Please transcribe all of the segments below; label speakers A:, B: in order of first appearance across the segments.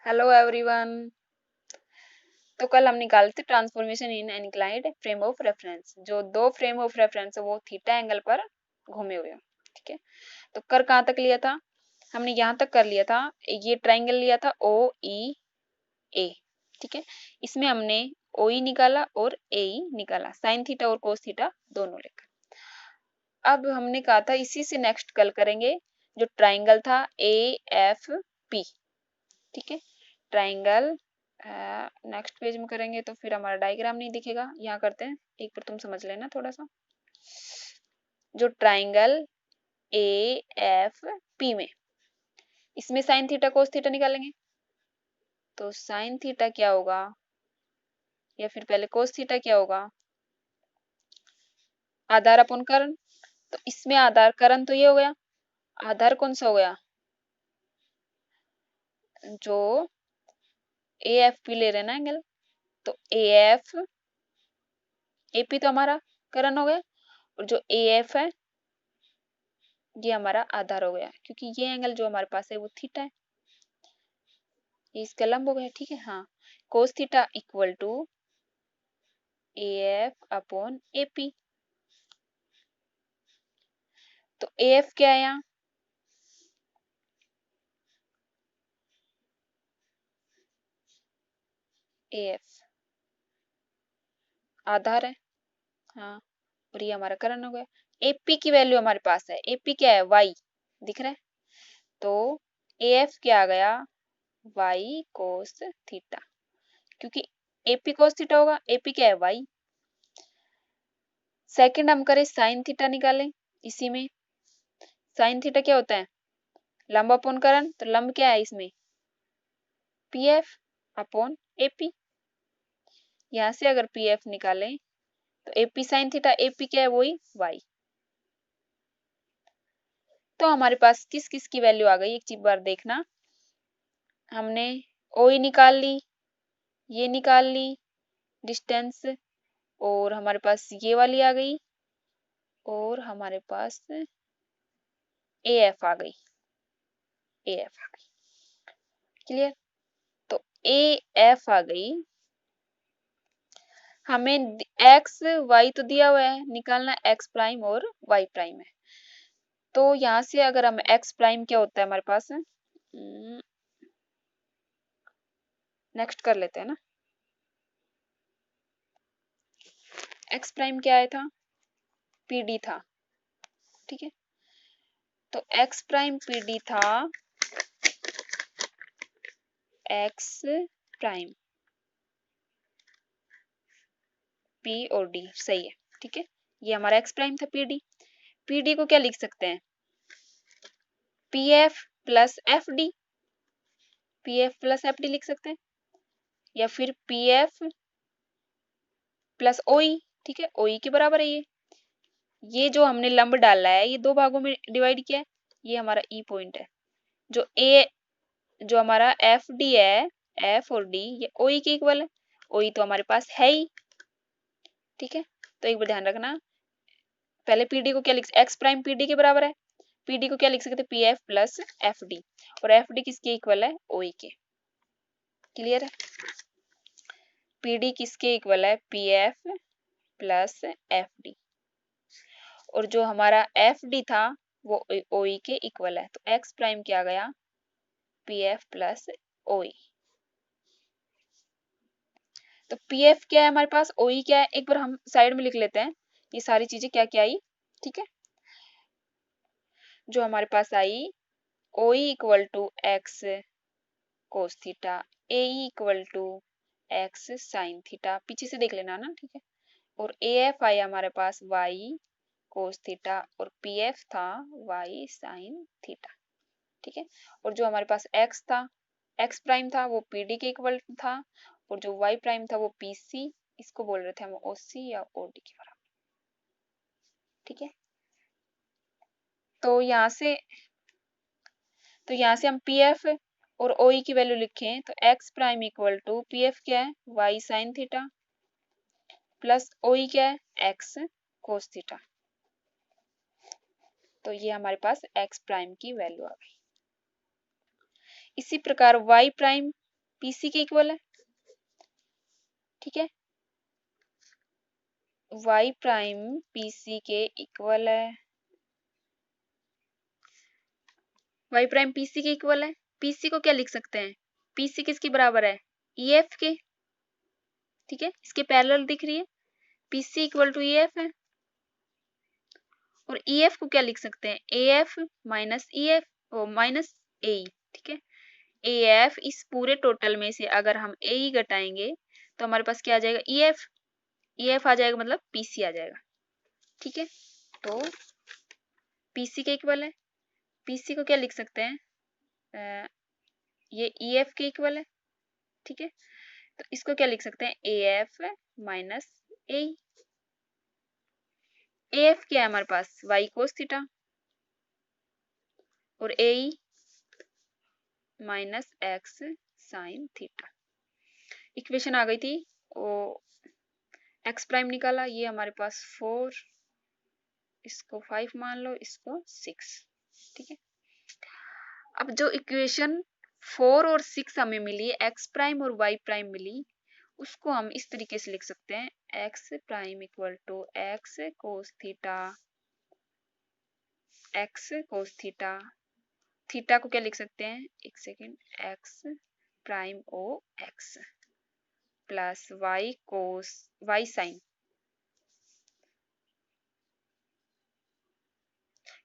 A: Hello everyone. तो कल हम निकाले थे transformation in an inclined frame of reference. जो दो फ्रेम ऑफ रेफरेंस है वो थीटा एंगल पर घूमे हुए हैं। ठीक है, तो कर कहाँ तक लिया था? हमने यहाँ तक कर लिया था। ये ट्राइंगल लिया था ओ ई ए। ठीक है, इसमें हमने ओ ई निकाला और ए ई निकाला, साइन थीटा और कोस थीटा दोनों लेकर। अब हमने कहा था इसी से नेक्स्ट कल करेंगे जो ट्राइंगल था ए एफ पी। ठीक है, ट्राइंगल नेक्स्ट पेज में करेंगे तो फिर हमारा डायग्राम नहीं दिखेगा। यहाँ करते हैं, एक बार तुम समझ लेना थोड़ा सा। जो ट्राइंगल ए एफ पी में, इसमें साइन थीटा कोस थीटा निकालेंगे। तो साइन थीटा क्या होगा, या फिर पहले कोस थीटा क्या होगा? आधार अपन करण। तो इसमें आधार करण तो ये हो गया, आधार कौन सा हो गया? जो ए एफ पी ले रहे ना एंगल, तो ए एफ ए पी तो हमारा करण हो गया, और जो ए एफ है ये हमारा आधार हो गया, क्योंकि ये एंगल जो हमारे पास है वो थीटा है, ये इसका लंब हो गया। ठीक है, हाँ, cos theta equal to A F upon A P. तो ए एफ क्या है यहाँ? ए एफ आधार है, हाँ, और ये हमारा करण हो गया। ए पी की वैल्यू हमारे पास है, ए पी क्या है? वाई, दिख रहा है। तो ए एफ क्या आ गया? वाई कोस थीटा, क्योंकि ए पी कोस थीटा होगा, ए पी क्या है? वाई। सेकंड हम करें साइन थीटा निकालें। इसी में साइन थीटा क्या होता है? लंब अपॉन करण। तो लंब क्या है इसमें? P F upon A P. यहाँ से अगर पी एफ निकालें तो A P sign theta, A P क्या है? वही वाई। तो हमारे पास किस किस की वैल्यू आ गई, एक चीज बार देखना। हमने ओ ई निकाल ली, ये निकाल ली डिस्टेंस, और हमारे पास ये वाली आ गई, और हमारे पास ए एफ आ गई, ए एफ आ गई। क्लियर? तो ए एफ आ गई। हमें एक्स वाई तो दिया हुआ है, निकालना एक्स प्राइम और वाई प्राइम है। तो यहाँ से अगर हम एक्स प्राइम क्या होता है हमारे पास, नेक्स्ट कर लेते हैं ना। एक्स प्राइम क्या आया था? पी डी था। ठीक है, तो एक्स प्राइम पी डी था, एक्स प्राइम पी और डी, सही है। ठीक है, ये हमारा एक्स प्राइम था पी डी। पी डी को क्या लिख सकते हैं? P F plus F D, P F plus F D लिख सकते हैं, या फिर पी एफ प्लस ओ ई। ठीक है, ओ ई के बराबर है ये जो हमने लंब डाला है ये दो भागों में डिवाइड किया है, ये हमारा ई पॉइंट है। जो ए, जो हमारा एफ डी है, एफ और डी, ये ओ ई के इक्वल है। ओ ई तो हमारे पास है ही। ठीक है, तो एक बार ध्यान रखना, पहले पीडी को क्या लिख, एक्स प्राइम पीडी के बराबर है, पीडी को क्या लिख सकते? P F plus F D, और एफ डी किसके इक्वल है? ओ ई के। क्लियर है? पीडी किसके इक्वल है? P F plus F D, और जो हमारा एफ डी था वो ओ ई के इक्वल है। तो एक्स प्राइम क्या गया? पी एफ प्लस ओ ई। तो पी एफ क्या है हमारे पास, ओ ई क्या है, एक बार हम साइड में लिख लेते हैं ये सारी चीजें क्या क्या आई। ठीक है, जो हमारे पास आई, O E equal to x cos theta, A E equal to x sine theta, पीछे से देख लेना ना। ठीक है, और ए एफ आया हमारे पास वाई कोस थीटा, और पी एफ था वाई साइन थीटा। ठीक है, और जो हमारे पास एक्स था, एक्स प्राइम था, वो पी डी के इक्वल था, और जो वाई प्राइम था वो पी सी, इसको बोल रहे थे हम ओ सी या ओ डी के बराबर। ठीक है, तो यहाँ से, तो यहाँ से हम पी एफ और ओ ई की वैल्यू लिखें तो x prime equal to P F क्या है? Y sine theta, plus O E क्या है? X cos theta. तो ये हमारे पास एक्स प्राइम की वैल्यू आ गई। इसी प्रकार वाई प्राइम पीसी के इक्वल है, ठीक है, वाई प्राइम पीसी के इक्वल है, वाई प्राइम पीसी के इक्वल है। पीसी को क्या लिख सकते हैं, पीसी किसके बराबर है, ईएफ के, ठीक है, इसके पैरेलल दिख रही है, पीसी इक्वल टू ईएफ है। और ईएफ को क्या लिख सकते हैं, AF minus EF O minus A, ठीक है, एएफ इस पूरे टोटल में से अगर हम ए घटाएंगे तो हमारे पास क्या आ जाएगा, ईएफ, ईएफ आ जाएगा मतलब पीसी आ जाएगा, ठीक है। तो पीसी के इक्वल है, पीसी को क्या लिख सकते हैं, ये ईएफ के इक्वल है, ठीक है, तो इसको क्या लिख सकते हैं, एएफ माइनस ए, एएफ क्या है हमारे पास, वाई कोस थीटा, और A minus x sine theta. Equation आ गई थी, वो एक्स प्राइम निकाला, ये हमारे पास 4, इसको 5 मान लो, इसको 6, ठीक है। अब जो इक्वेशन 4 और 6 हमें मिली, एक्स प्राइम और वाई प्राइम मिली, उसको हम इस तरीके से लिख सकते हैं, x prime equal to x cos theta, x cos theta, theta को क्या लिख सकते हैं, एक second, x prime O x plus y cos y sine,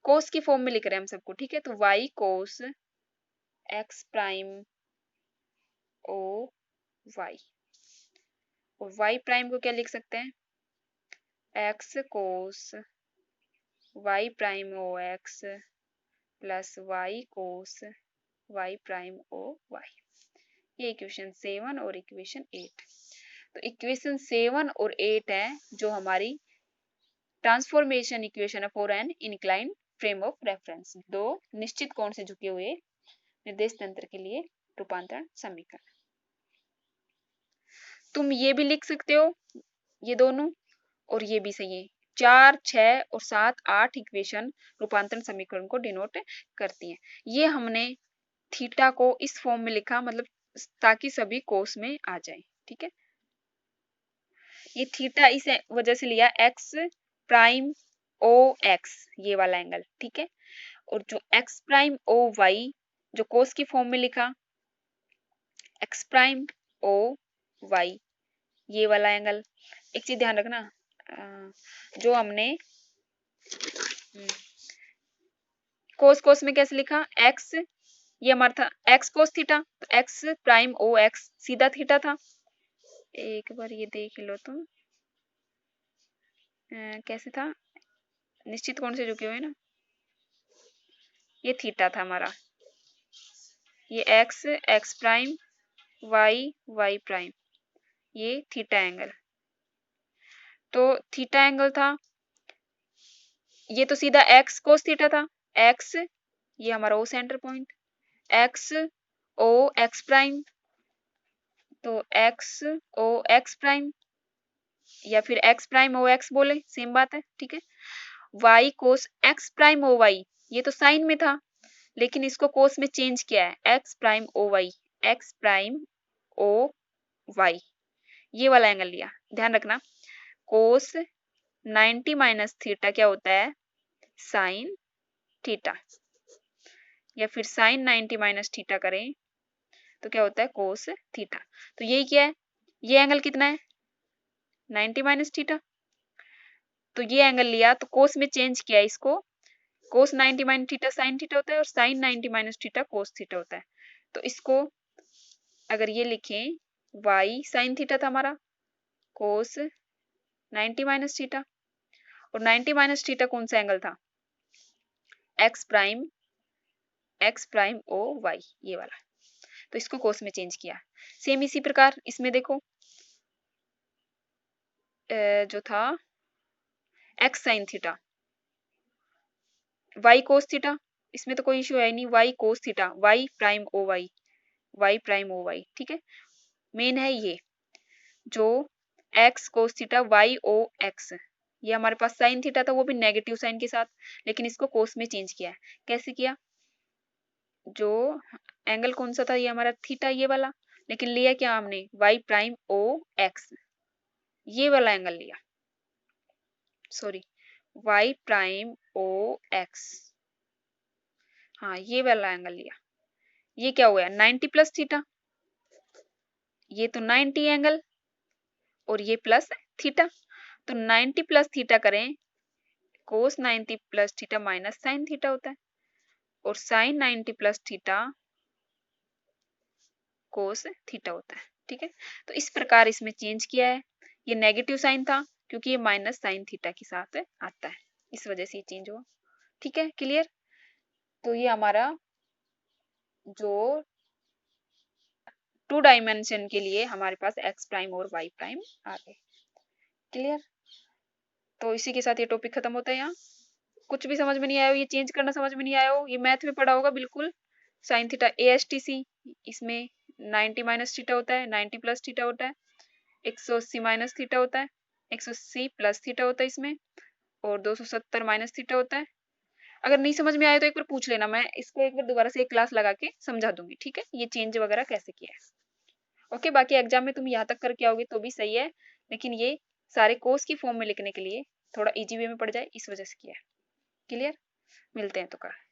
A: cos की फॉर्म में लिख रहे हैं हम सबको, ठीक है, तो y cos x prime O y, और वाई प्राइम को क्या लिख सकते हैं, x cos y prime O x plus y cos y prime O Y. ये इक्वेशन 7 और इक्वेशन 8। तो इक्वेशन 7 और 8 है जो हमारी ट्रांसफॉर्मेशन इक्वेशन है for an inclined frame of reference, दो निश्चित कोण से झुके हुए निर्देश तंत्र के लिए रूपांतरण समीकरण। तुम ये भी लिख सकते हो, ये दोनों, और ये भी सही है, 4, 6 और 7, 8 इक्वेशन रूपांतरण समीकरण को डिनोट करती हैं। ये हमने थीटा को इस फॉर्म में लिखा, मतलब ताकि सभी कोस में आ जाए, ठीक है। ये थीटा इस वजह से लिया, एक्स प्राइम ओ एक्स, ये वाला एंगल, ठीक है, और जो एक्स प्राइम ओ वाई जो कोस की फॉर्म में लिखा, एक्स प्राइम ओ वाई, ये वाला एंगल। एक चीज ध्यान रखना, जो हमने कोस कोस में कैसे लिखा, एक्स, ये हमारा था एक्स कोस थीटा, तो एक्स प्राइम ओ एक्स सीधा थीटा था। एक बार ये देख लो तुम, कैसे था, निश्चित कोण से झुके हुए ना, ये थीटा था हमारा, ये X X prime Y Y prime, ये थीटा एंगल, तो थीटा एंगल था, ये तो सीधा एक्स कोस थीटा था, एक्स ये हमारा O centre point, X O X prime, तो एक्स ओ एक्स प्राइम या फिर एक्स प्राइम ओ एक्स बोले, सेम बात है, ठीक है। Y cos x prime O Y, ये तो साइन में था, लेकिन इसको कोस में चेंज किया है, X prime O Y, X prime O Y, ये वाला एंगल लिया। ध्यान रखना, कोस 90 माइनस थीटा क्या होता है, साइन थीटा, या फिर साइन 90 माइनस थीटा करें तो क्या होता है, कोस थीटा। तो यही क्या है, ये एंगल कितना है, 90 माइनस थीटा, तो ये एंगल लिया तो कोस में चेंज किया इसको, cos 90 minus theta sine theta होता है, और sine 90 minus theta cos theta होता है। तो इसको अगर ये लिखें, वाई साइन थीटा था हमारा, कोस 90 माइनस थीटा, और 90 माइनस थीटा कौन सा एंगल था, एक्स प्राइम ओ वाई, ये वाला, तो इसको कोस में चेंज किया। सेम इसी प्रकार इसमें देखो, जो था X sine theta Y cos theta, इसमें तो कोई इशू है नहीं, Y cos theta Y prime O Y, Y prime O Y, ठीक है। मेन है ये जो X cos theta Y O X, ये हमारे पास साइन थीटा था, वो भी नेगेटिव साइन के साथ, लेकिन इसको कोस में चेंज किया है। कैसे किया, जो एंगल कौन सा था, ये हमारा थीटा ये वाला, लेकिन लिया क्या हमने, वाई प्राइम ओ एक्स, ये वाला एंगल लिया, sorry Y prime O X, हाँ ये वाला एंगल लिया। ये क्या हुआ, 90 प्लस थीटा, ये तो 90 एंगल और ये प्लस थीटा, तो 90 प्लस थीटा करें, cos 90 plus theta minus sine theta होता है, और sine 90 plus theta cos theta होता है। ठीक है, तो इस प्रकार इसमें चेंज किया है। ये नेगेटिव साइन था क्योंकि ये माइनस साइन थीटा के साथ आता है, इस वजह से ये चेंज हुआ। ठीक है, क्लियर। तो ये हमारा जो 2 डायमेंशन के लिए हमारे पास एक्स प्राइम और वाई प्राइम आ गए। क्लियर। तो इसी के साथ ये टॉपिक खत्म होता है। यहाँ कुछ भी समझ में नहीं आया हो, ये चेंज करना समझ में नहीं आया हो, ये मैथ में पढ़ा होगा बिल्कुल। Sine theta A S T C, इसमें 90 माइनस थीटा होता है, 90 प्लस थीटा होता है, 180 माइनस थीटा होता है, 180 प्लस थीटा होता है इसमें, और 270 माइनस थीटा होता है। अगर नहीं समझ में आए तो एक बार पूछ लेना, मैं इसको एक बार दोबारा से एक क्लास लगा के समझा दूंगी। ठीक है, ये चेंज वगैरह कैसे किया है। ओके, बाकी एग्जाम में तुम यहाँ तक करके आओगे तो भी सही है, लेकिन ये सारे कोर्स की फॉर्म में लिखने के लिए थोड़ा इजी वे में पड़ जाए, इस वजह से किया है। क्लियर, मिलते हैं तो कल।